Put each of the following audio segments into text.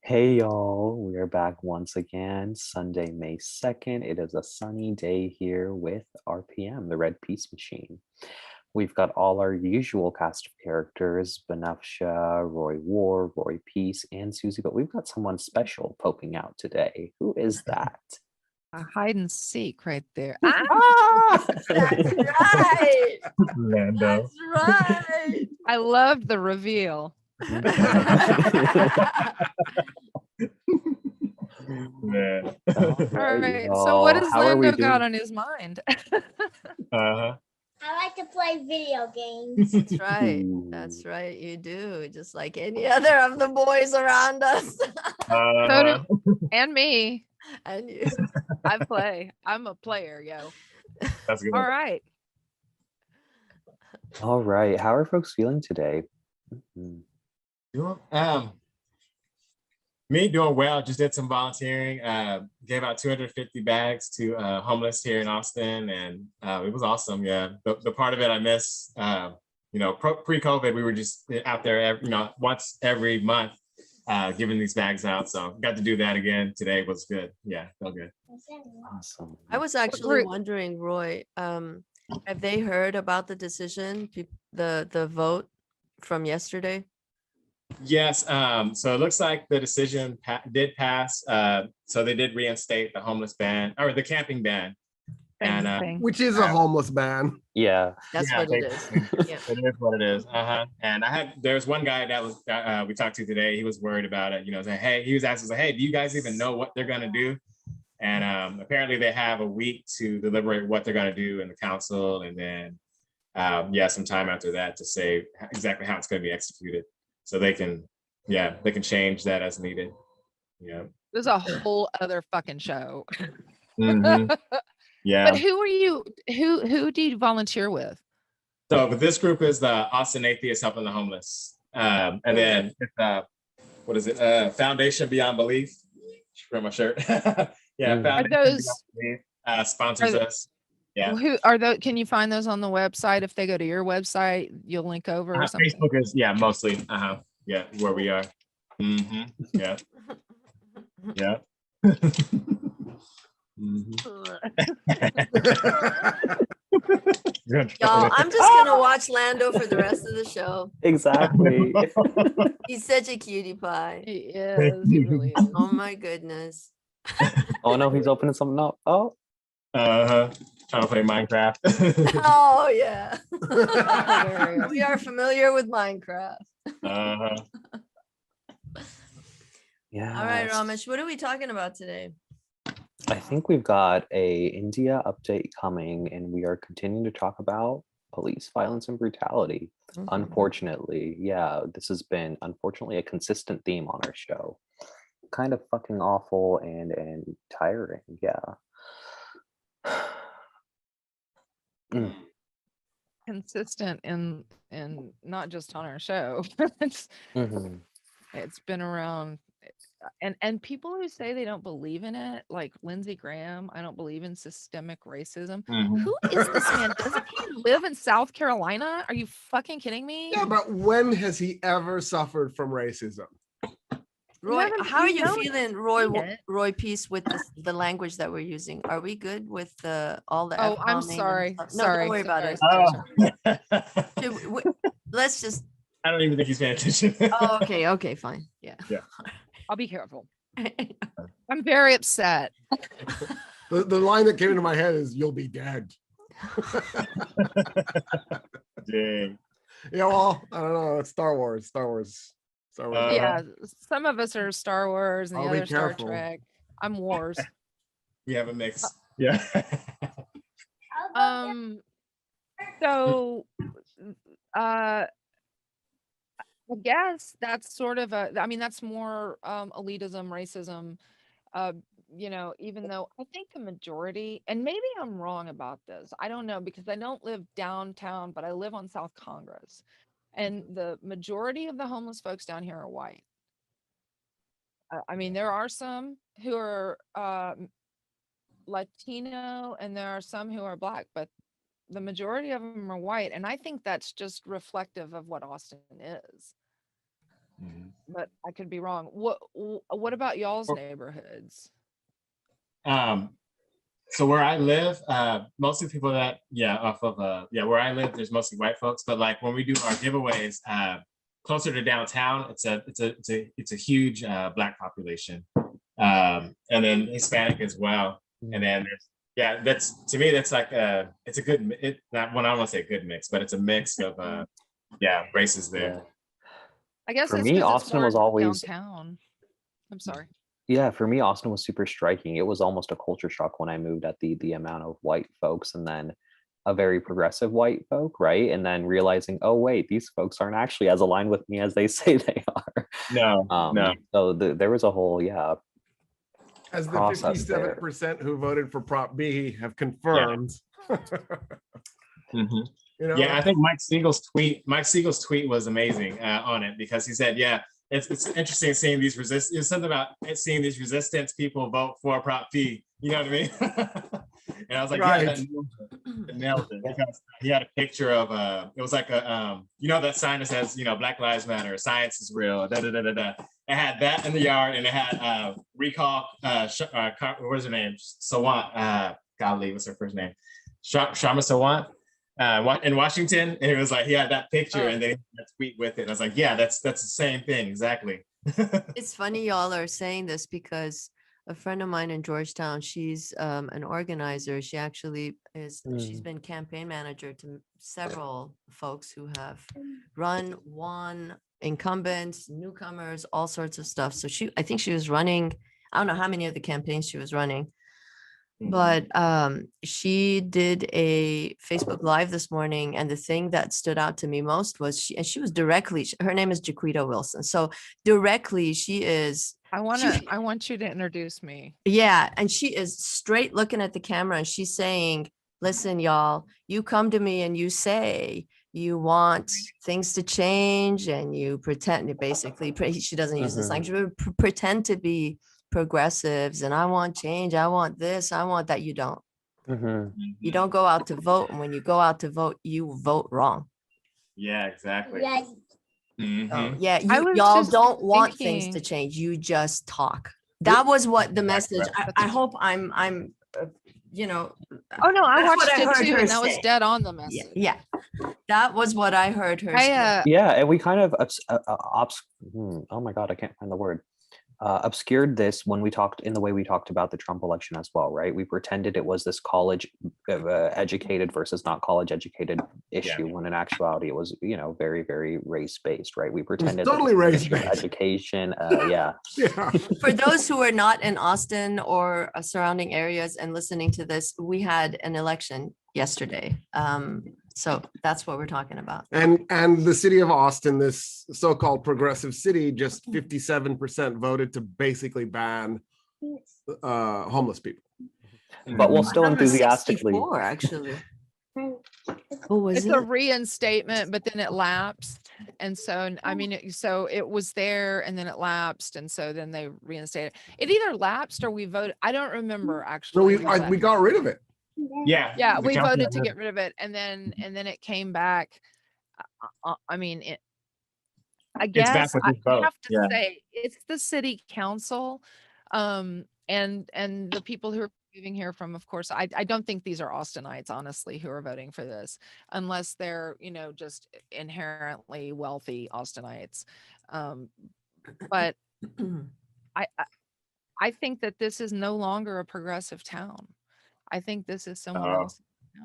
Hey y'all, we are back once again, Sunday, May 2nd. It is a sunny day here with RPM, the Red Peace Machine. We've got all our usual cast of characters, Benafsha, Roy War, Roy Peace, and Susie, but we've got someone special poking out today. Who is that? A hide and seek right there. Ah, Ah! That's right. Lando. That's right. I love the reveal. Yeah. All right. So what has How are we Lando got doing? on his mind? Uh-huh. I like to play video games. That's right. Ooh. That's right. You do, just like any other of the boys around us. Uh-huh. And me. And you. I play. I'm a player, yo. That's good. All right. All right, how are folks feeling today? Mhm. Me doing well. Just did some volunteering. Gave out 250 bags to homeless here in Austin, and it was awesome. Yeah, the part of it I miss. Pre-COVID, we were just out there, once every month, giving these bags out. So got to do that again today. Was good. Yeah, felt good. Awesome. I was actually wondering, Roy, have they heard about the decision, the vote from yesterday? Yes. So it looks like the decision did pass. So they did reinstate the homeless ban or the camping ban. And Which is a homeless ban. Yeah. That's yeah, what it is. Yeah. It is what it is. And there's one guy that was we talked to today. He was worried about it. Saying, hey, he was asking, hey, do you guys even know what they're gonna do? And apparently they have a week to deliberate what they're gonna do in the council, and then some time after that to say exactly how it's gonna be executed. So they can change that as needed. Yeah. There's a whole other fucking show. Mhm. Yeah. But who are you? Who do you volunteer with? So, but this group is the Austin Atheists Helping the Homeless, and then it's Foundation Beyond Belief. From my shirt. Yeah, Foundation those- Beyond Belief sponsors us. Yeah. Who are those? Can you find those on the website? If they go to your website, you'll link over or something. Facebook is mostly yeah, where we are. Yeah. Yeah. Y'all, I'm just gonna watch Lando for the rest of the show. Exactly. He's such a cutie pie. He is. He really is. Oh my goodness. Oh no, he's opening something up. Oh. Trying to play Minecraft. Oh yeah. Hilarious. We are familiar with Minecraft. Yeah. All right, Ramesh, what are we talking about today? I think we've got a India update coming, and we are continuing to talk about police violence and brutality. Unfortunately, this has been unfortunately a consistent theme on our show. Kind of fucking awful and tiring. Yeah. Consistent in not just on our show. It's been around, and people who say they don't believe in it, like Lindsey Graham, I don't believe in systemic racism. Who is this man? Doesn't he live in South Carolina? Are you fucking kidding me? Yeah, but when has he ever suffered from racism? Roy, how are you don't feeling, Roy Peace, with the language that we're using? Are we good with all the Oh, I'm F-bombing and sorry. stuff? Sorry. No, don't worry about it. Oh. Let's just. I don't even think he's paying attention. Oh, okay, fine. Yeah. I'll be careful. I'm very upset. The line that came into my head is "You'll be dead." Dang. Yeah, well, I don't know. It's Star Wars. Yeah, some of us are Star Wars and the I'll be other Star careful. Trek. I'm Wars. We have a mix. Yeah. So I guess that's sort of that's more elitism, racism, even though I think the majority, and maybe I'm wrong about this, I don't know, because I don't live downtown, but I live on South Congress, and the majority of the homeless folks down here are white. I mean, there are some who are Latino, and there are some who are Black, but the majority of them are white, and I think that's just reflective of what Austin is. Mhm. but I could be wrong. What about y'all's neighborhoods? Um, so where I live, mostly people that, off of, where I live, there's mostly white folks. But like when we do our giveaways, closer to downtown, it's a huge Black population, and then Hispanic as well. And then that's to me that's like it's a good not one I don't want to say a good mix, but it's a mix of races there. Yeah. I guess For it's me, because it's Austin more was always downtown. I'm sorry. Yeah, for me, Austin was super striking. It was almost a culture shock when I moved at the amount of white folks and then a very progressive white folk, right? And then realizing, oh wait, these folks aren't actually as aligned with me as they say they are. No. So there was a whole As the process there. 57% who voted for Prop B have confirmed. Mhm. You know, Yeah, I think Mike Siegel's tweet was amazing on it, because he said, it's interesting seeing these it's something about seeing these resistance people vote for Prop P. You know what I mean? And I was like, Right. that nailed it, because he had a picture of it was like a that sign that says Black Lives Matter, science is real, da da da da da. It had that in the yard, and it had recall what's her name? Sawant. Golly, what's her first name? Sharma Sawant. In Washington, and it was like he had that picture and then he had that tweet with it. And I was like, yeah, that's the same thing exactly. It's funny y'all are saying this because a friend of mine in Georgetown, she's an organizer. She actually she's been campaign manager to several folks who have won incumbents, newcomers, all sorts of stuff. So I think she was running, I don't know how many of the campaigns she was running. But she did a Facebook Live this morning, and the thing that stood out to me most was she was her name is Jaquita Wilson. So directly she is. I want you to introduce me. Yeah, and she is straight looking at the camera, and she's saying, "Listen, y'all, you come to me and you say you want things to change, and you pretend." Basically, she doesn't use this language, but pretend to be progressives, and I want change, I want this, I want that. You don't. You don't go out to vote, and when you go out to vote, you vote wrong. Yeah, exactly. Yeah. So, y'all don't want things to change. You just talk. That was what the message. I hope I'm Oh no, I watched it too, and that was dead on the message. Yeah, that was what I heard her say. Yeah, and we kind of oh my god, I can't find the word. Obscured this when we talked in the way we talked about the Trump election as well, right? We pretended it was this college educated versus not college educated issue, when in actuality it was, very, very race based, right? We pretended totally race based education. For those who are not in Austin or surrounding areas and listening to this, we had an election yesterday. So that's what we're talking about. And the city of Austin, this so-called progressive city, just 57% voted to basically ban homeless people. But we'll still enthusiastically. 64, actually. It's a reinstatement, but then it lapsed. And so, I mean, so it was there and then it lapsed. And so then they reinstated it. Either lapsed or we voted. I don't remember actually. No, we got rid of it. Yeah, we voted to get rid of it, and then it came back. I mean, I guess I have to say it's the city council, and the people who are moving here from, of course, I don't think these are Austinites, honestly, who are voting for this, unless they're just inherently wealthy Austinites. But I think that this is no longer a progressive town. I think this is someone else.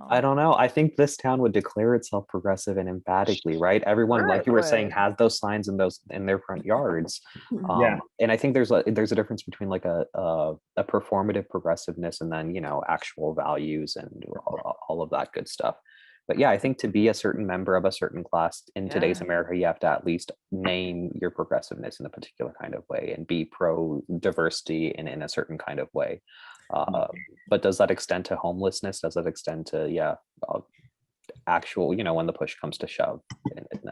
I don't know. I think this town would declare itself progressive and emphatically, right? Everyone, like you were saying, has those signs in their front yards. And I think there's a difference between like a performative progressiveness and then actual values and all of that good stuff. But yeah, I think to be a certain member of a certain class in today's America, you have to at least name your progressiveness in a particular kind of way and be pro diversity in a certain kind of way. But does that extend to homelessness? Does that extend to actual, when the push comes to shove?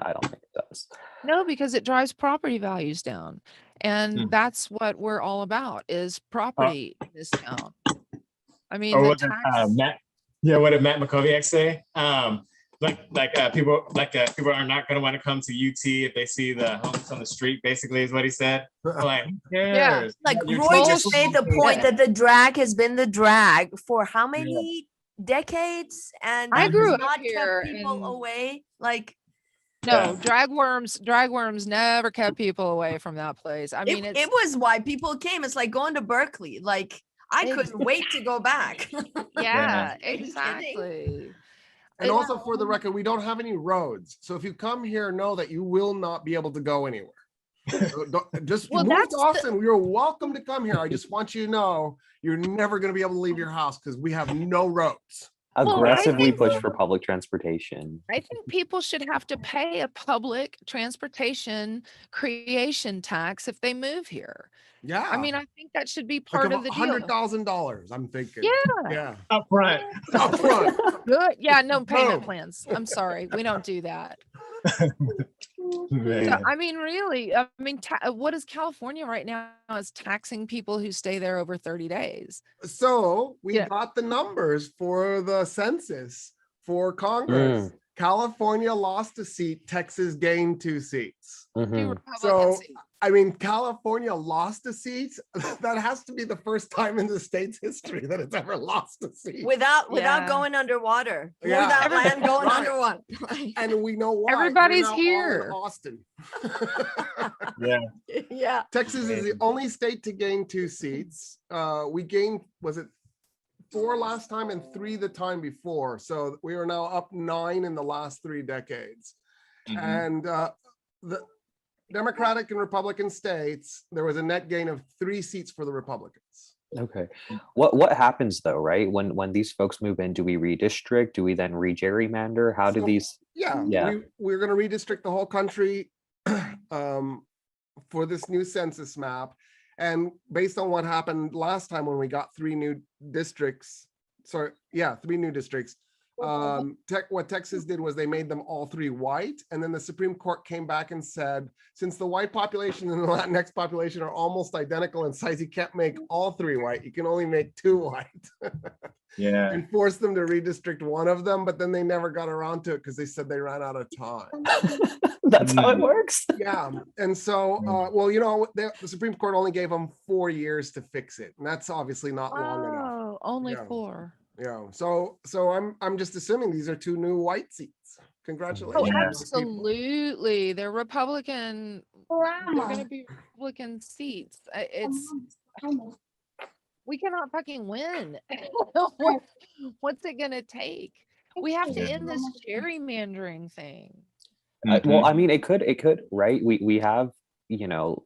I don't think it does. No, because it drives property values down, and that's what we're all about, is property in this town. I mean, what did Matt McCoviak say? people are not going to want to come to UT if they see the homeless on the street. Basically, is what he said. Like, who cares? Like Your Roy teacher- just made the point that the drag has been the drag for how many decades, and I that grew has up not here kept people and- away. Like No, drag worms never kept people away from that place. I mean, it was why people came. It's like going to Berkeley. Like I couldn't wait to go back. yeah, Are you kidding? exactly. And It- also for the record, we don't have any roads. So if you come here, know that you will not be able to go anywhere. So just Well, you move that's to the- Austin. You're welcome to come here. I just want you to know you're never going to be able to leave your house because we have no roads. I Aggressively think- push for public transportation. I think people should have to pay a public transportation creation tax if they move here. Yeah. I mean, I think that should be like part of the deal. $100,000. I'm thinking. Yeah. Yeah. up front. Up front. Good. Yeah, no payment Boom. plans. I'm sorry. We don't do that. Man. So, I mean, really, I mean, what is California right now is taxing people who stay there over 30 days. So we Yeah. got the numbers for the census for Congress. California lost a seat. Texas gained 2 seats. Two Mhm. Republican So, seats. I mean, California lost a seat. That has to be the first time in the state's history that it's ever lost a seat. without Yeah. going underwater. Yeah. Without land going Right. underwater. And we know why. We're Everybody's now all in here. Austin. Yeah. Texas is the only state to gain 2 seats. We gained, was it 4 last time and 3 the time before? So we are now up 9 in the last 3 decades. Mhm. And the Democratic and Republican states, there was a net gain of 3 seats for the Republicans. Okay. What happens though, right? When these folks move in, do we redistrict? Do we then re-gerrymander? How do So- these? Yeah, Yeah. we're going to redistrict the whole country for this new census map. And based on what happened last time when we got 3 new districts, 3 new districts, what Texas did was they made them all 3 white. And then the Supreme Court came back and said, since the white population and the Latinx population are almost identical in size, you can't make all 3 white. You can only make 2 white. Yeah. And forced them to redistrict one of them, but then they never got around to it because they said they ran out of time. That's how it works. Yeah, and so, well, you know, the Supreme Court only gave them 4 years to fix it, and that's obviously not long enough. Oh, only Yeah. 4. Yeah, so I'm just assuming these are 2 new white seats. Oh, Congratulations. Yeah. absolutely. They're Republican. They're going to Grandma. be Republican seats. We cannot fucking win. What's it going to take? We have to end this gerrymandering thing. Well, I mean, it could, right? We have, you know,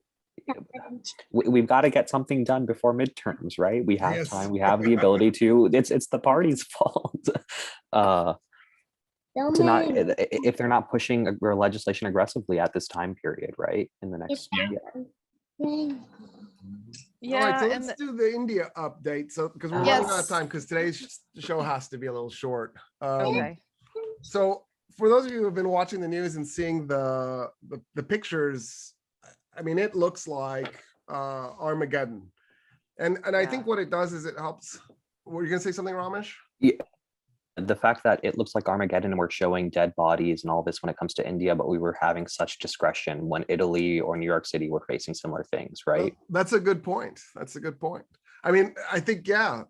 we've got to get something done before midterms, right? We have Yes. time. We have the ability to. It's the party's fault. To not if they're not pushing legislation aggressively at this time period, right? In the next Yeah, All right, so and let's do the India update. So, because we're running out of time, because today's show has to be a little short. okay. So for those of you who have been watching the news and seeing the pictures, I mean, it looks like Armageddon. And I think what it does is it helps. Were you gonna say something, Ramesh? The fact that it looks like Armageddon and we're showing dead bodies and all this when it comes to India, but we were having such discretion when Italy or New York City were facing similar things, right? That's a good point. That's a good point. I mean, I think, yeah,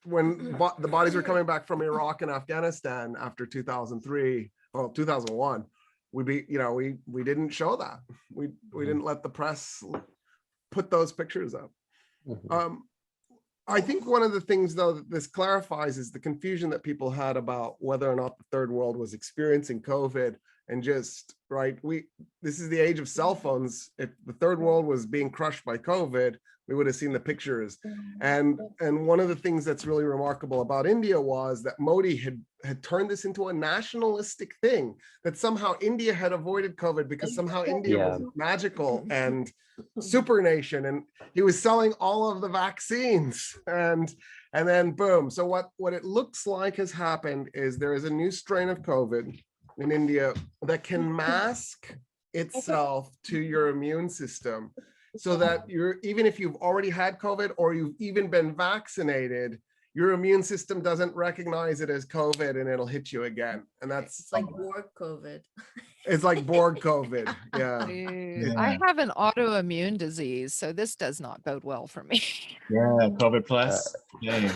when the bodies were coming back from Iraq and Afghanistan after 2003, well, 2001, we didn't show that. We didn't let the press put those pictures up. Mhm. I think one of the things, though, that this clarifies is the confusion that people had about whether or not the third world was experiencing COVID, and just, right, this is the age of cell phones. If the third world was being crushed by COVID, we would have seen the pictures. And one of the things that's really remarkable about India was that Modi had turned this into a nationalistic thing, that somehow India had avoided COVID because somehow India was magical and super nation, and he was selling all of the vaccines, and then boom. So what it looks like has happened is there is a new strain of COVID in India that can mask itself to your immune system, so that even if you've already had COVID or you've even been vaccinated, your immune system doesn't recognize it as COVID and it'll hit you again. And that's It's like Borg COVID. it's like Borg COVID. Yeah. Dude, I have an autoimmune disease, so this does not bode well for me. Yeah, COVID plus. Yeah.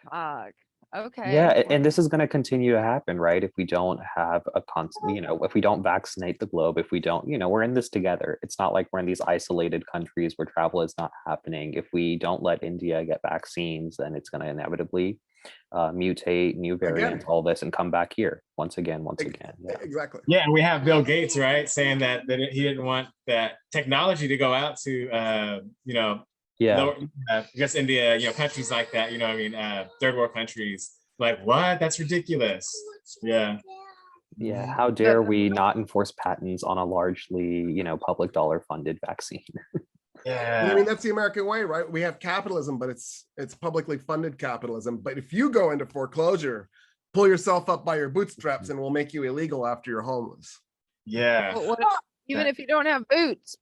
Fuck. Okay. Yeah, well, and this is going to continue to happen, right? If we don't have a constant, if we don't vaccinate the globe, if we don't, we're in this together. It's not like we're in these isolated countries where travel is not happening. If we don't let India get vaccines, then it's going to inevitably mutate, new variants, all this, and come back here once again. Yeah. Exactly. Yeah, and we have Bill Gates, right, saying that he didn't want that technology to go out to, Yeah. I guess India, countries like that, third world countries. Like, what? That's ridiculous. Yeah. Yeah. How dare we not enforce patents on a largely, public dollar funded vaccine? Yeah. I mean, that's the American way, right? We have capitalism, but it's publicly funded capitalism. But if you go into foreclosure, pull yourself up by your bootstraps and we'll make you illegal after you're homeless. Yeah. even if you don't have boots.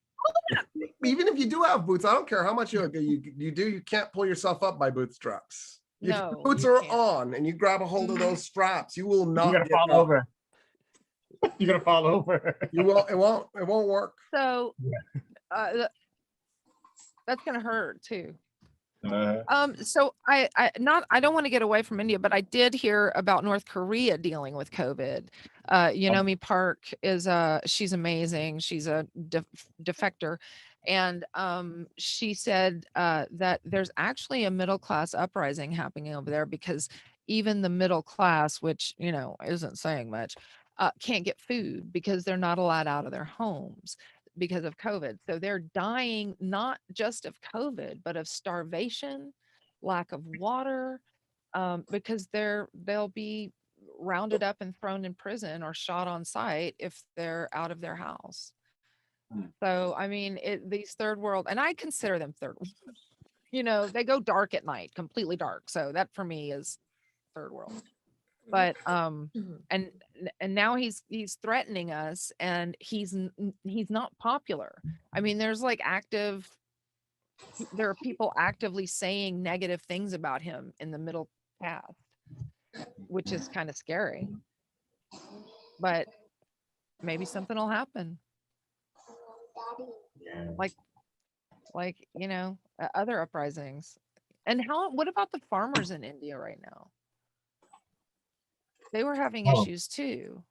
Even if you do have boots, I don't care how much you do, you can't pull yourself up by bootstraps. If No, your boots you are can't. on and you grab a hold of those straps, you will not You're gonna get fall up. over. You're gonna fall over. You won't. It won't work. So that's gonna hurt too. So I don't want to get away from India, but I did hear about North Korea dealing with COVID. Yonomi Park is she's amazing. She's a defector. And she said that there's actually a middle class uprising happening over there because even the middle class, which, isn't saying much, can't get food because they're not allowed out of their homes because of COVID. So they're dying not just of COVID, but of starvation, lack of water, because they'll be rounded up and thrown in prison or shot on sight if they're out of their house. So, I mean, these third world, and I consider them third world, they go dark at night, completely dark. So that for me is third world. But and now he's threatening us, and he's not popular. I mean, there are people actively saying negative things about him in the middle path, which is kind of scary. But maybe something will happen. Like other uprisings. And what about the farmers in India right now? They were having issues too.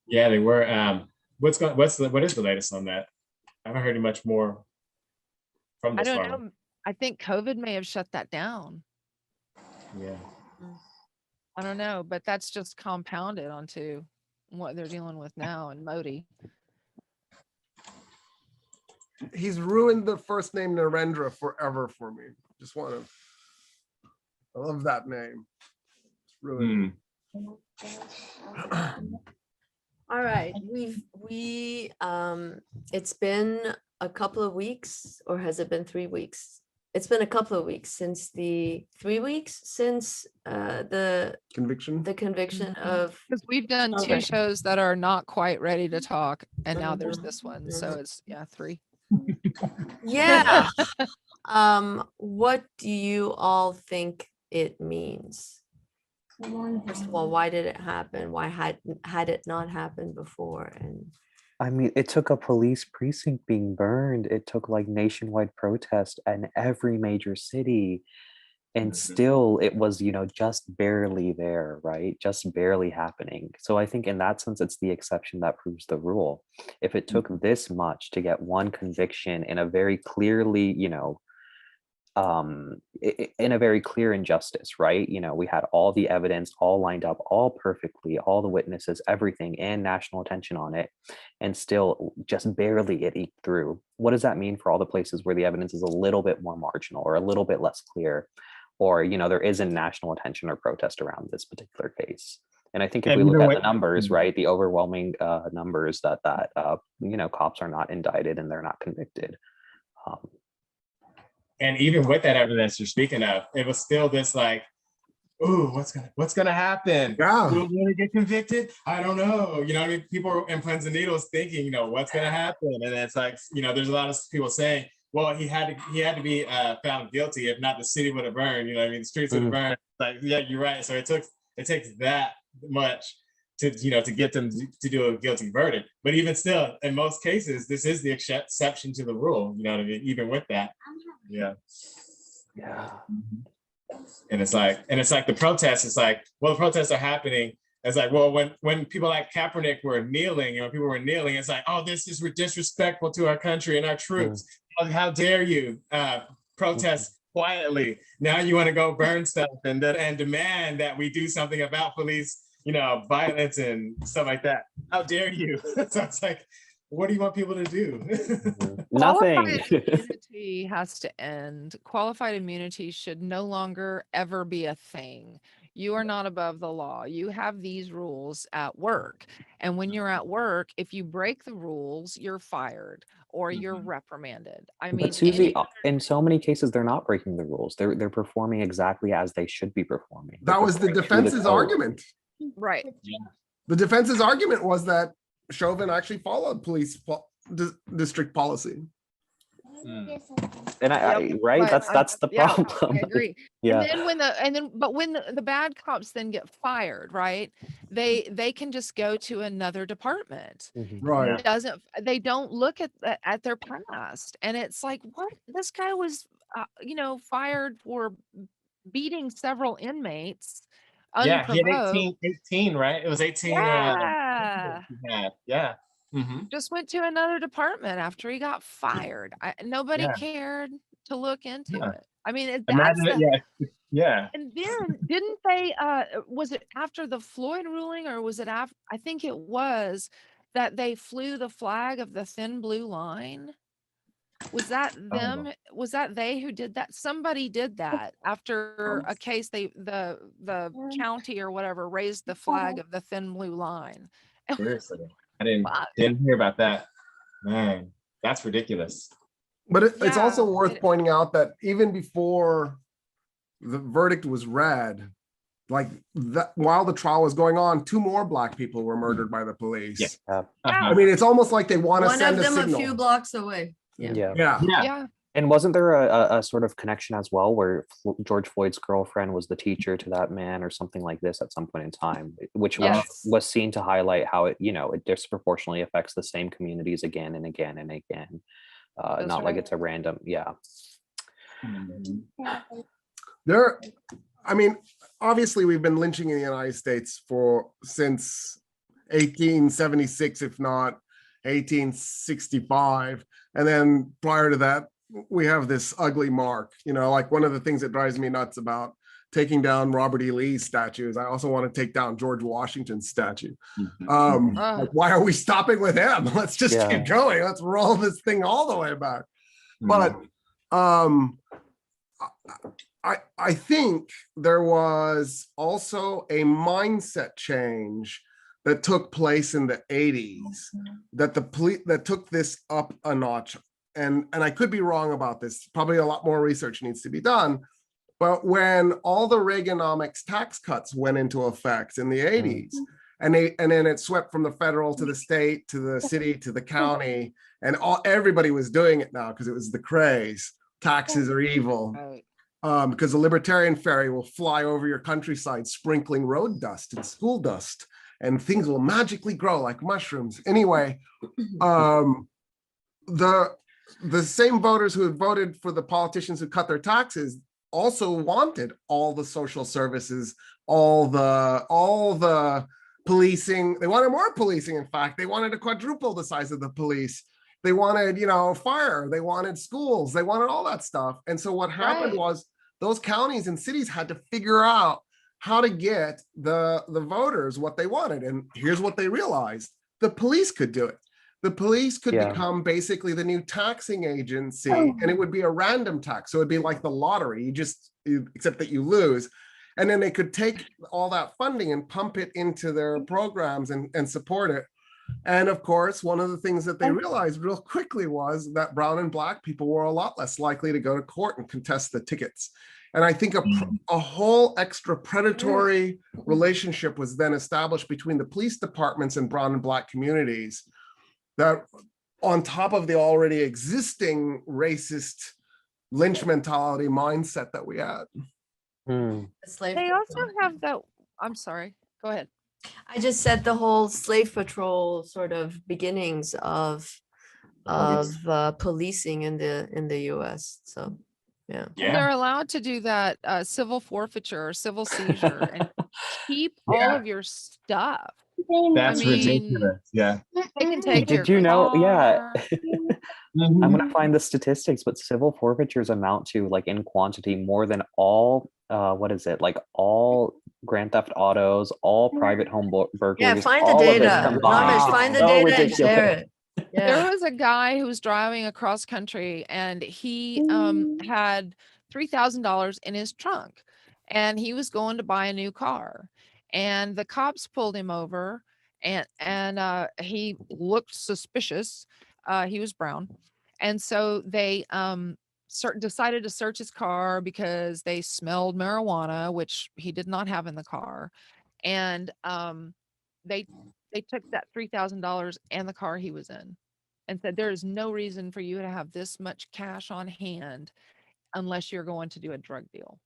Yeah, they were. What is the latest on that? I haven't heard much more from I this don't farmer. know. I think COVID may have shut that down. Yeah. I don't know, but that's just compounded onto what they're dealing with now in Modi. He's ruined the first name Narendra forever for me. I love that name. It's ruined. All right, it's been a couple of weeks, or has it been 3 weeks? It's been a couple of weeks since the 3 weeks since the Conviction. of Because we've done two Okay. shows that are not quite ready to talk, and now there's this one. So it's 3. Yeah. What do you all think it means? First of all, why did it happen? Why had it not happened before? And I mean, it took a police precinct being burned. It took like nationwide protest in every major city. And still it was, just barely there, right? Just barely happening. So I think in that sense, it's the exception that proves the rule. If it took this much to get one conviction in a very clearly, in a very clear injustice, right? We had all the evidence all lined up, all perfectly, all the witnesses, everything, and national attention on it, and still just barely it eked through. What does that mean for all the places where the evidence is a little bit more marginal or a little bit less clear, or there isn't national attention or protest around this particular case? And I think if we look at the numbers, right, the overwhelming numbers that cops are not indicted and they're not convicted. And even with that evidence you're speaking of, it was still this like, ooh, what's gonna happen? Yeah. Will really get convicted? I don't know. I mean, people are in pins and needles thinking, what's gonna happen? And it's like, there's a lot of people saying, well, he had to be found guilty. If not, the city would have burned. You know what I mean? The streets would have burned. Like, yeah, you're right. So it takes that much to, you know, to get them to do a guilty verdict. But even still, in most cases, this is the exception to the rule. You know what I mean? Even with that, yeah. And it's like the protests. It's like, well, the protests are happening. It's like, well, when people like Kaepernick were kneeling, you know, people were kneeling. It's like, oh, this is disrespectful to our country and our troops. How dare you protest quietly? Now you want to go burn stuff and demand that we do something about police, you know, violence and stuff like that. How dare you? So it's like, what do you want people to do? Nothing. Qualified immunity has to end. Qualified immunity should no longer ever be a thing. You are not above the law. You have these rules at work. And when you're at work, if you break the rules, you're fired or you're reprimanded. I mean, But Susie, in so many cases, they're not breaking the rules. They're performing exactly as they should be performing. That was the defense's argument. right. The defense's argument was that Chauvin actually followed police district policy. And right, that's the problem. I agree. Yeah. But when the bad cops then get fired, right? They can just go to another department. Right. They don't look at their past, and it's like, what? This guy was, you know, fired for beating several inmates. Yeah, he had 18, right? It was 18. Yeah. Yeah. Just went to another department after he got fired. Nobody cared to look into it. I mean, yeah. And then didn't they? Was it after the Floyd ruling, or was it after? I think it was that they flew the flag of the thin blue line. Was that them? Was that they who did that? Somebody did that after a case. The county or whatever raised the flag of the thin blue line. Seriously, I didn't hear about that. Man, that's ridiculous. But it's also worth pointing out that even before the verdict was read, like that, while the trial was going on, 2 more Black people were murdered by the police. I mean, it's almost like they want to send a signal. One of them a few blocks away. Yeah. And wasn't there a sort of connection as well where George Floyd's girlfriend was the teacher to that man or something like this at some point in time, which was seen to highlight how it, you know, it disproportionately affects the same communities again and again and again. Not like it's a random, I mean, obviously we've been lynching in the United States since 1876, if not 1865. And then prior to that, we have this ugly mark, you know, like one of the things that drives me nuts about taking down Robert E. Lee's statues. I also want to take down George Washington's statue. Like, why are we stopping with him? Let's just keep going. Let's roll this thing all the way back. But I think there was also a mindset change that took place in the 80s that that took this up a notch. And I could be wrong about this. Probably a lot more research needs to be done. But when all the Reaganomics tax cuts went into effect in the 80s, and then it swept from the federal to the state to the city to the county, and everybody was doing it now because it was the craze. Taxes are evil. Because the libertarian fairy will fly over your countryside sprinkling road dust and school dust, and things will magically grow like mushrooms. Anyway, the same voters who had voted for the politicians who cut their taxes also wanted all the social services, all the policing. They wanted more policing. In fact, they wanted to quadruple the size of the police. They wanted, you know, fire. They wanted schools. They wanted all that stuff. And so what happened was those counties and cities had to figure out how to get the voters what they wanted. And here's what they realized: the police could do it. The police could become basically the new taxing agency, and it would be a random tax. So it'd be like the lottery, except that you lose. And then they could take all that funding and pump it into their programs and support it. And of course, one of the things that they realized real quickly was that brown and Black people were a lot less likely to go to court and contest the tickets. And I think a whole extra predatory relationship was then established between the police departments and brown and Black communities that on top of the already existing racist lynch mentality mindset that we had. The slave They also patrol. have that. I'm sorry. Go ahead. I just said the whole slave patrol sort of beginnings of policing in the US. So yeah. And Yeah. they're allowed to do that civil forfeiture or civil seizure and keep all of your stuff. That's mean, ridiculous. Yeah. They can take your Did you know? Yeah. car. I'm Mhm. gonna find the statistics, but civil forfeitures amount to, like, in quantity, more than all what is it? Like all grand theft autos, all private home Yeah, burglaries, find the all of this data. combined. Ramesh, Wow. find the So data and share ridiculous. it. There Yeah. was a guy who was driving across country and he had $3,000 in his trunk and he was going to buy a new car and the cops pulled him over and he looked suspicious. He was brown. And so they decided to search his car because they smelled marijuana, which he did not have in the car. And they they took that $3,000 and the car he was in and said, there is no reason for you to have this much cash on hand unless you're going to do a drug deal.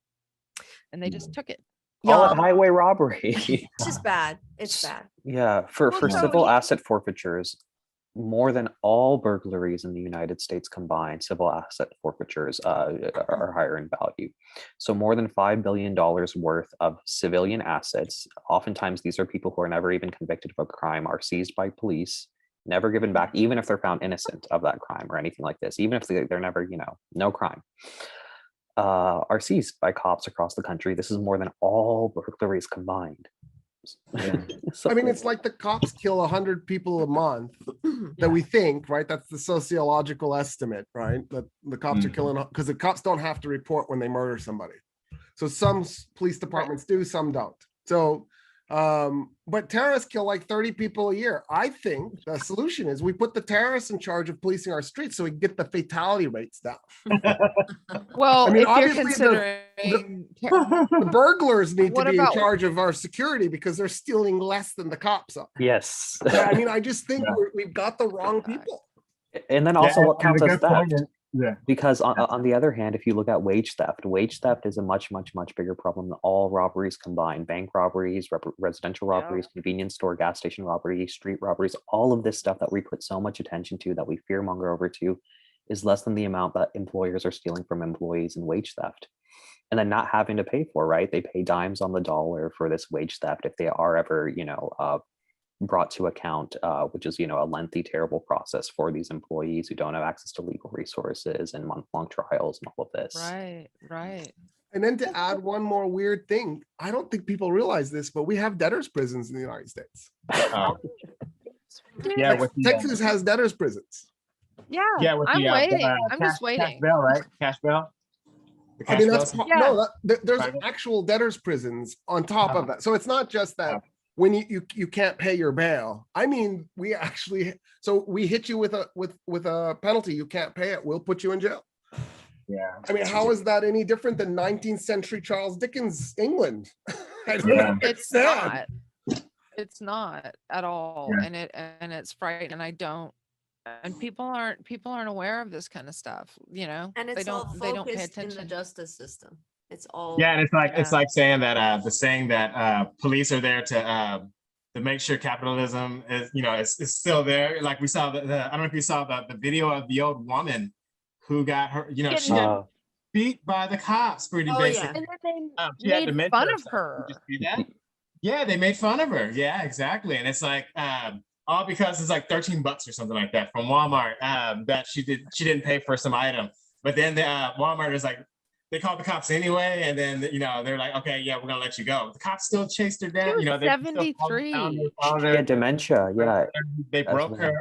And they just took it. Call it Y'all, highway robbery. it's just bad. It's bad. Yeah, for Well, for so civil he- asset forfeitures, more than all burglaries in the United States combined, civil asset forfeitures are higher in value. So more than $5 billion worth of civilian assets, oftentimes these are people who are never even convicted of a crime, are seized by police, never given back, even if they're found innocent of that crime or anything like this, even if they're never, no crime, are seized by cops across the country. This is more than all burglaries combined. Yeah. So, I mean, it's like the cops kill 100 people a month that we think, right? That's the sociological estimate, right? That the cops are killing, because the cops don't have to report when they murder somebody. So some police departments do, some don't. So, but terrorists kill like 30 people a year. I think the solution is we put the terrorists in charge of policing our streets so we get the fatality rates down. Well, I mean, if you're obviously considering The burglars need to What be in about- charge of our security because they're stealing less than the cops are. yes. Yeah, I mean, I just think Yeah. we've got the wrong people. And then also what counts as theft? Yeah. Because on the other hand, if you look at wage theft is a much, much, much bigger problem than all robberies combined. Bank robberies, residential Yeah. robberies, convenience store, gas station robberies, street robberies, all of this stuff that we put so much attention to, that we fearmonger over to, is less than the amount that employers are stealing from employees in wage theft. And then not having to pay for, right? They pay dimes on the dollar for this wage theft if they are ever, brought to account, which is, a lengthy, terrible process for these employees who don't have access to legal resources and month-long trials and all of this. right. And then to add one more weird thing, I don't think people realize this, but we have debtors' prisons in the United States. Yeah. Like, With the, Texas has debtors' prisons. Yeah, with I'm the, waiting. I'm cash, just cash waiting. bail, right? Cash bail. The I mean, cash that's bail? Yeah. no, there's Private. actual debtors' prisons on top of that. So it's not just that when you can't pay your bail. I mean, we hit you with a penalty. You can't pay it. We'll put you in jail. Yeah. I mean, how is that any different than 19th century Charles Dickens England? I don't Yeah. It's understand. not. It's not at all. Yeah. And it's frightening. And people aren't aware of this kind of stuff, And They it's all don't pay focused in the attention. justice system. It's all Yeah, and it's Yeah. like saying that the saying that police are there to make sure capitalism is still there. Like we saw I don't know if you saw the video of the old woman who got her, she got beat by the cops pretty Oh, basic. yeah. And then She they had made dementia fun or of something. her. Did you see that? Yeah, they made fun of her. Yeah, exactly. And it's like all because it's like $13 or something like that from Walmart that she didn't pay for some item. But then Walmart is like, they called the cops anyway, and then they're like, okay, yeah, we're gonna let you go. The cops still chased her down. She was They still followed 73. She had dementia. Yeah. They broke her,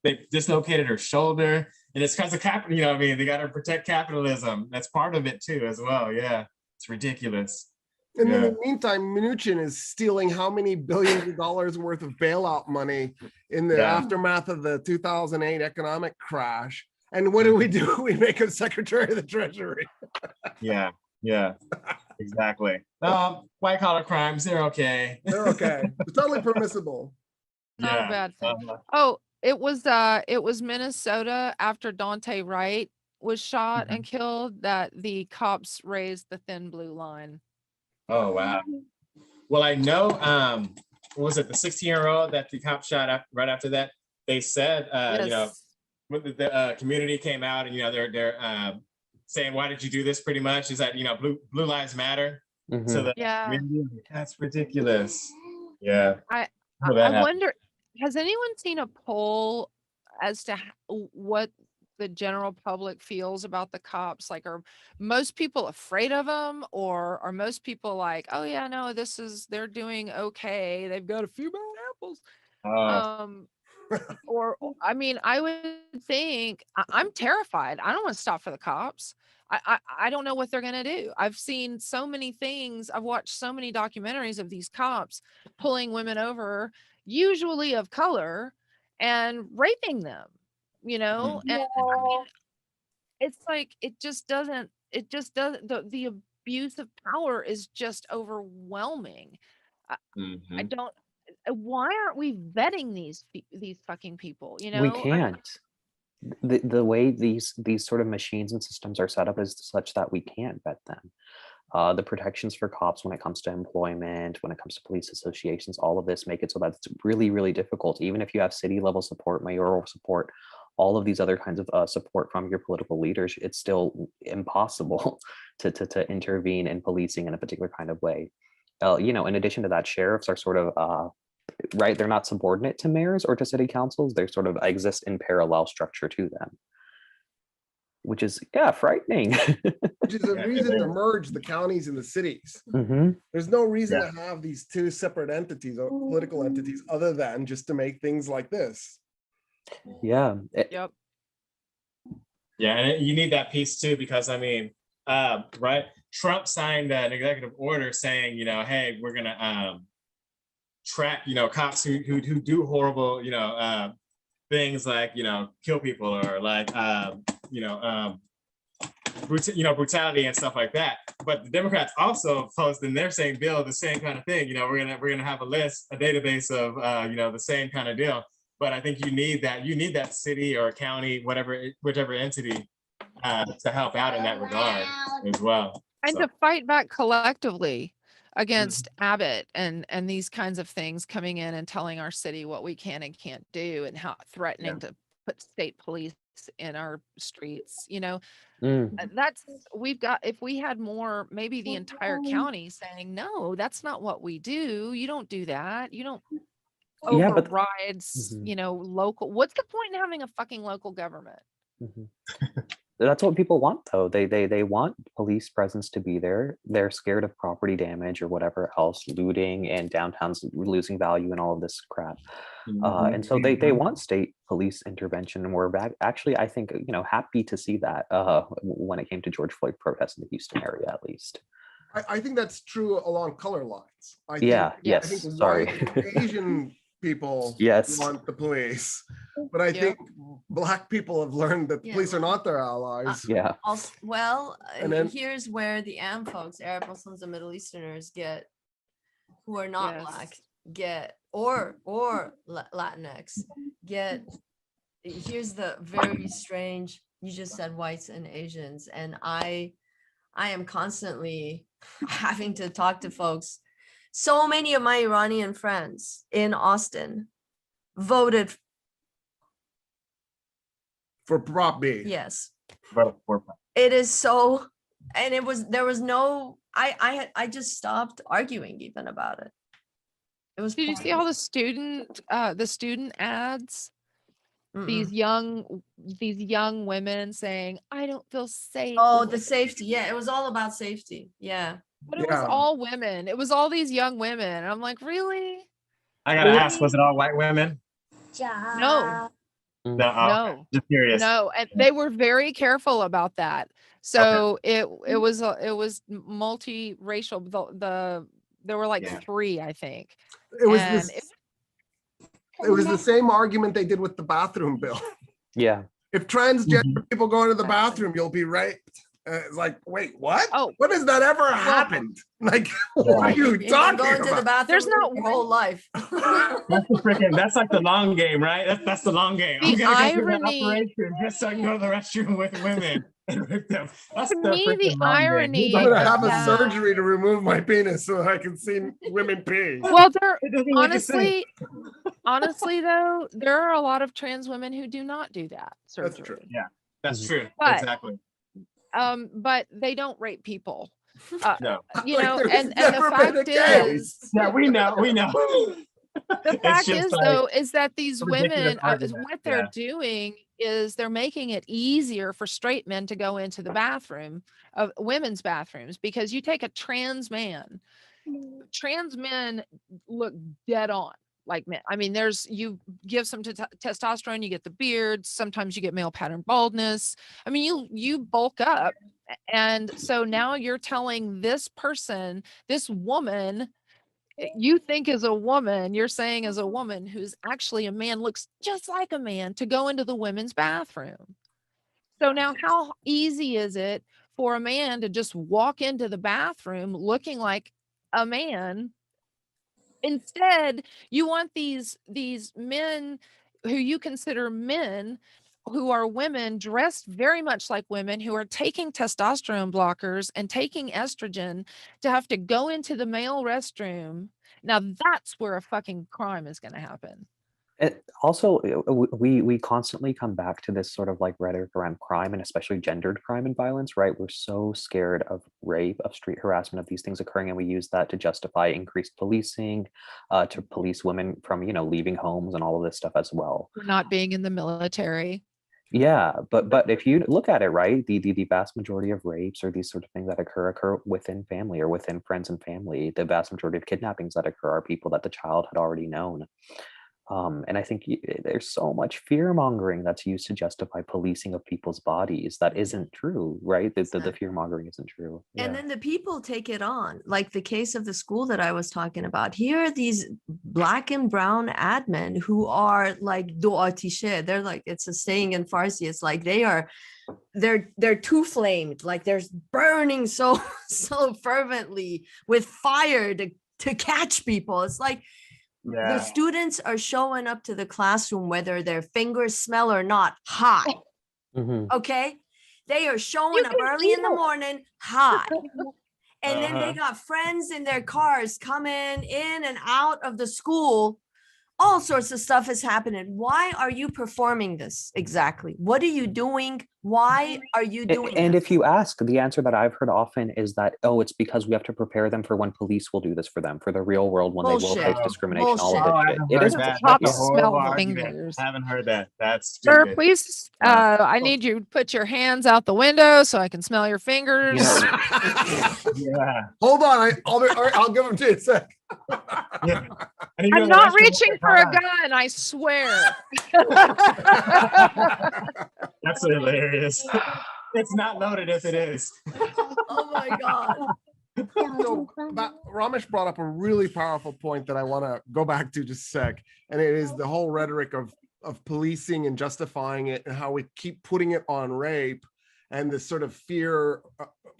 they dislocated her shoulder, and it's because of capital. They got to protect capitalism. That's part of it too, as well. Yeah, it's ridiculous. And in Yeah. the meantime, Mnuchin is stealing how many billions of dollars worth of bailout money in the Yeah. aftermath of the 2008 economic crash. And what do? We make him Secretary of the Treasury. Yeah, exactly. White collar crimes, they're okay. They're okay. It's totally permissible. Not Yeah. a bad thing. Uh-huh. Oh, it was Minnesota after Dante Wright was shot and killed that the cops raised the thin blue line. Oh wow. Well, I know. What was it? The 16-year-old that the cop shot right after that. They said, you know, Yes. when the community came out and you know they're saying, "Why did you do this?" Pretty much is that you know blue lives matter to Mhm. the Yeah. community. That's ridiculous. Yeah. I Well, I that happened. wonder, has anyone seen a poll as to what the general public feels about the cops? Like, are most people afraid of them, or are most people like, oh yeah, no, they're doing okay. They've got a few bad apples. Uh, Um, I mean, I would think I'm terrified. I don't want to stop for the cops. I don't know what they're gonna do. I've seen so many things. I've watched so many documentaries of these cops pulling women over, usually of color, and raping them. And I mean, it's like it just doesn't the abuse of power is just overwhelming. I mhm. don't why aren't we vetting these fucking people, We can't. The way these sort of machines and systems are set up is such that we can't vet them. The protections for cops when it comes to employment, when it comes to police associations, all of this make it so that it's really, really difficult. Even if you have city level support, mayoral support, all of these other kinds of support from your political leaders, it's still impossible to intervene in policing in a particular kind of way. In addition to that, sheriffs are sort of right. They're not subordinate to mayors or to city councils. They sort of exist in parallel structure to them, which is frightening. Which is a Yeah, reason to merge the counties and the cities. Hmm. There's no reason Yeah. to have these two separate entities or political entities other than just to make things like this. Yeah. Yep. Yeah, and you need that piece too because I mean, right? Trump signed an executive order saying, you know, hey, we're gonna track, you know, cops who do horrible, you know, things like you know kill people or like brutality and stuff like that. But the Democrats also posed in their same bill the same kind of thing. You know, we're gonna have a list, a database of you know the same kind of deal. But I think you need that city or county, whichever entity, to help out in that regard as well. And So to fight back collectively Mhm. against Abbott and these kinds of things coming in and telling our city what we can and can't do, and how yeah, threatening to put state police in our streets. Mm. That's we've got if we had more, maybe the entire county saying, no, that's not what we do. You don't do that. You don't Yeah, but overrides, Mhm, local. What's the point in having a fucking local government? mhm. That's what people want, though. They want police presence to be there. They're scared of property damage or whatever else, looting and downtowns losing value and all of this crap. And so they want state police intervention, and we're back. Actually, I think happy to see that when it came to George Floyd protests in the Houston area, at least. I think that's true along color lines. Yeah. Yeah. I think Yes. Sorry. white Asian people Yes. want the police, but I Yep. think black people have learned that the Yeah, police are well, not their allies. Yeah. Also, well, And then- here's where the AM folks, Arab Muslims and Middle Easterners, who are not Yes. black, or Latinx, here's the very strange, you just said whites and Asians, and I am constantly having to talk to folks. So many of my Iranian friends in Austin voted For Prop B. yes. but It is so, and there was no, I just stopped arguing even about it. It was Did you see all pointless. the student ads? Mm-mm. These young women saying, I don't feel safe. Oh, with the this." safety. Yeah, it was all about safety. Yeah. But it was Yeah. all women. It was all these young women. And I'm like, really? I gotta ask, was it all white women? No, No, no, just curious. no. And they were very careful about that. So it was multiracial. There were like Yeah. 3, I think. It was And this. It was the same argument they did with the bathroom bill. Yeah. If transgender Mhm. people go into the bathroom, you'll be raped. It's like, wait, what? Oh. When has that ever happened? Like, what are you You've been talking going to the about? bathroom There's not your whole life. That's like the long game, right? That's the long game. I'm The gonna go through the irony- operation just so I can go to the restroom with women and with them. That's To the me, the freaking long game. irony Who's I'm on gonna is have a that- surgery to remove my penis so I can see women pee. Well, there It doesn't make sense. honestly though, there are a lot of trans women who do not do that That's surgery. true. That's true. But- Exactly. But they don't rape people. No. You Like, know, there's and the never been a fact case. is, Yeah, we know. the It's fact just is like though, is that these a ridiculous women, argument. what they're doing is they're making it easier for straight men to go into the bathroom of women's bathrooms, because you take a trans man, trans men look dead on like men. I mean, you give some testosterone, you get the beard, sometimes you get male pattern baldness. I mean, you bulk up. And so now you're telling this person, this woman, you think is a woman, you're saying as a woman who's actually a man, looks just like a man, to go into the women's bathroom. So now how easy is it for a man to just walk into the bathroom looking like a man? Instead, you want these men who you consider men, who are women dressed very much like women, who are taking testosterone blockers and taking estrogen, to have to go into the male restroom. Now that's where a fucking crime is going to happen. Also, we constantly come back to this sort of like rhetoric around crime, and especially gendered crime and violence, right? We're so scared of rape, of street harassment, of these things occurring, and we use that to justify increased policing, to police women from, leaving homes and all of this stuff as well. For not being in the military. Yeah, but if you look at it, right, the vast majority of rapes or these sort of things that occur within family or within friends and family. The vast majority of kidnappings that occur are people that the child had already known. And I think there's so much fear mongering that's used to justify policing of people's bodies that isn't true, right? The fear mongering isn't true. And then the people take it on, like the case of the school that I was talking about. Here are these black and brown admin who are like do atishe. They're like, it's a saying in Farsi. It's like they're two flamed, like they're burning so fervently with fire to catch people. It's like, the students are showing up to the classroom, whether their fingers smell or not, hot. Okay. They are showing up early in the morning, hot. And then they got friends in their cars coming in and out of the school. All sorts of stuff is happening. Why are you performing this exactly? What are you doing? Why are you doing And this? if you ask, the answer that I've heard often is that, oh, it's because we have to prepare them for when police will do this for them, for the real world, when they will face Bullshit. discrimination, all of Bullshit. this shit. It is that. Top That's a horrible smell argument. fingers. Haven't heard that. That's Sir, stupid. please, I need you to put your hands out the window so I can smell your fingers. Yeah. Hold on, I'll give him to you in a sec. Yeah. And you go I'm to the not restroom, reaching like, for a hold on. gun, I swear. That's hilarious. It's not loaded if it is. Oh my God. So Ramesh brought up a really powerful point that I want to go back to just a sec, and it is the whole rhetoric of policing and justifying it, and how we keep putting it on rape, and this sort of fear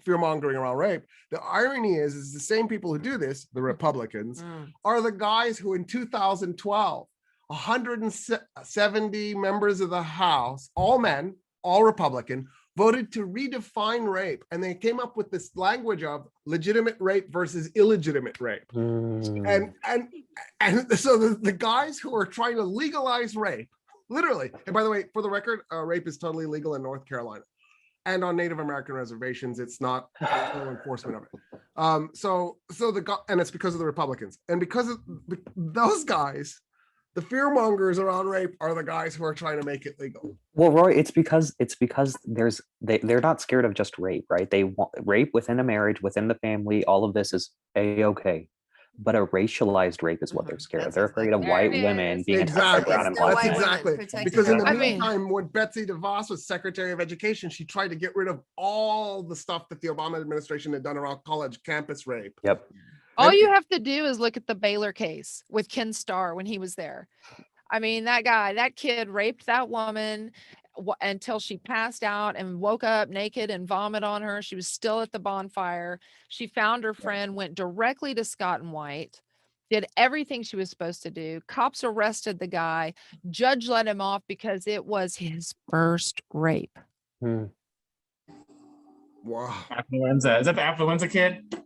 mongering around rape. The irony is the same people who do this, the Republicans, are the guys who in 2012, 170 members of the House, all men, all Republican, voted to redefine rape, and they came up with this language of legitimate rape versus illegitimate rape. And so the guys who are trying to legalize rape, literally, and by the way, for the record, rape is totally legal in North Carolina, and on Native American reservations, it's not. No enforcement of it. So and it's because of the Republicans, and because of those guys. The fear mongers around rape are the guys who are trying to make it legal. Well, Roy, it's because they're not scared of just rape, right? They want rape within a marriage, within the family. All of this is a-okay, but a racialized rape is what they're scared of. They're afraid of white women being attacked by brown and black men. Exactly. Protecting Because in the I mean- meantime, when Betsy DeVos was Secretary of Education, she tried to get rid of all the stuff that the Obama administration had done around college campus rape. Yep. All you have to do is look at the Baylor case with Ken Starr when he was there. I mean, that kid raped that woman. until she passed out and woke up naked and vomit on her. She was still at the bonfire. She found her friend, went directly to Scott and White, did everything she was supposed to do. Cops arrested the guy. Judge let him off because it was his first rape. Hmm. Wow. Affluenza. Is that the affluenza kid? Or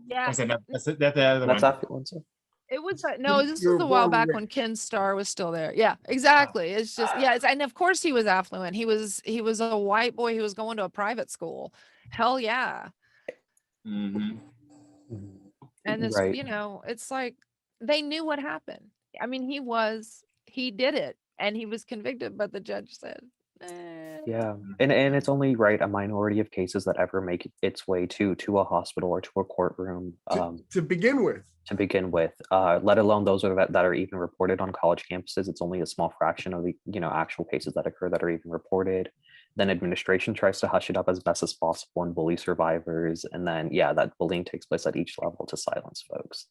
Yeah, is that the other That's one? affluenza. it was. No, this You was were a while born back rich. when Ken Starr was still there. Yeah, exactly. It's just and of course he was affluent. He was a white boy. He was going to a private school. Hell yeah. Mhm. Mhm. And this, Right. it's like they knew what happened. I mean, he did it and he was convicted, but the judge said, Yeah, and it's only right a minority of cases that ever make its way to a hospital or to a courtroom To begin with. to begin with. Let alone those that are even reported on college campuses. It's only a small fraction of the actual cases that occur that are even reported. Then administration tries to hush it up as best as possible and bully survivors, and then that bullying takes place at each level to silence folks.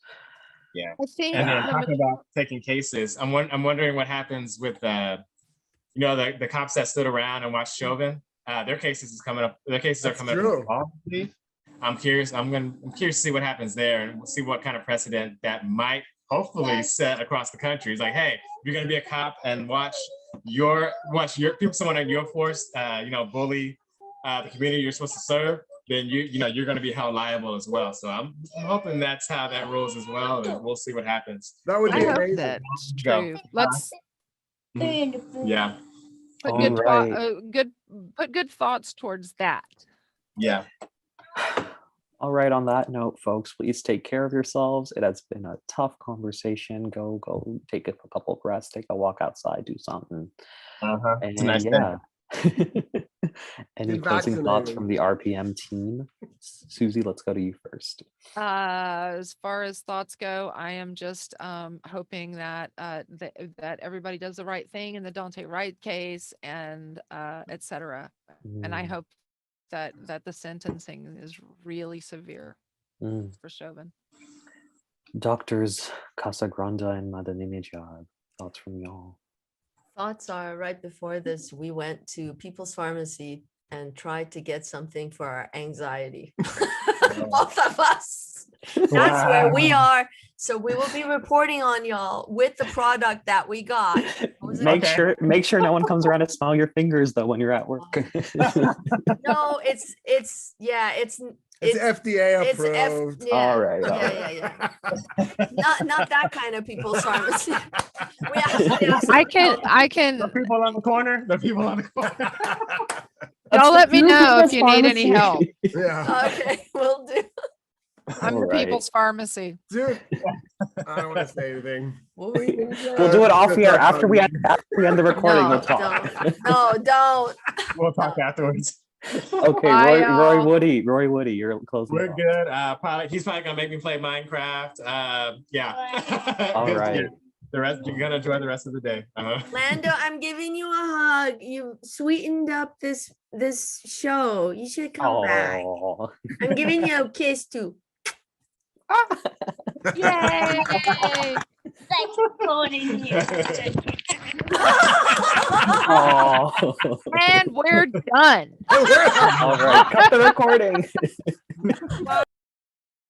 Yeah. I think And then the talking about taking cases, I'm wondering what happens with the cops that stood around and watched Chauvin. Their cases is coming up. Their cases That's are coming true. up. I believe. I'm curious. I'm curious to see what happens there and we'll see what kind of precedent that might hopefully set across the country. It's like, hey, if you're gonna be a cop and watch your people, someone in your force, bully the community you're supposed to serve, then you're going to be held liable as well. So I'm hoping that's how that rolls as well, and we'll see what happens. That would I be hope amazing. that's Go. true. Let's Yeah, put All good right. put good thoughts towards that. yeah. All right, on that note, folks, please take care of yourselves. It has been a tough conversation. Go take a couple of breaths, take a walk outside, do something. It's a nice And day. yeah. Any Get closing thoughts vaccinated. from the RPM team? Susie, let's go to you first. As far as thoughts go, I am just hoping that that everybody does the right thing in the Dante Wright case and etc. And I Mm, hope that the sentencing is really severe mm. for Chauvin. Doctors Casagrande and Madanimejad, thoughts from y'all? Thoughts are right before this, we went to People's Pharmacy and tried to get something for our anxiety. Both of us. That's where we are. So we will be reporting on y'all with the product that we got. Make sure no one comes around to smell your fingers though when you're at work. No, it's FDA it's approved. yeah, All right. yeah. Not that kind of People's Pharmacy. We actually have I The can. people on the corner. The people on the corner. Y'all let me true know if People's you need any help. Yeah. Okay, we'll do. I'm the All right. People's Pharmacy. Dude, I don't want to say anything. What were you gonna say? We'll do it off Just air talk after about we me. end the recording. We'll talk. Don't. We'll talk afterwards. Okay, Bye, Roy y'all. Woody, you're closing. We're thoughts. good. He's probably gonna make me play Minecraft. Yeah. All right. You're gonna enjoy the rest of the day. Lando, I'm giving you a hug. You sweetened up this show. You should come back. Oh. I'm giving you a kiss too. Yay! Thanks for calling you. Oh. And we're done. All right, cut the recording.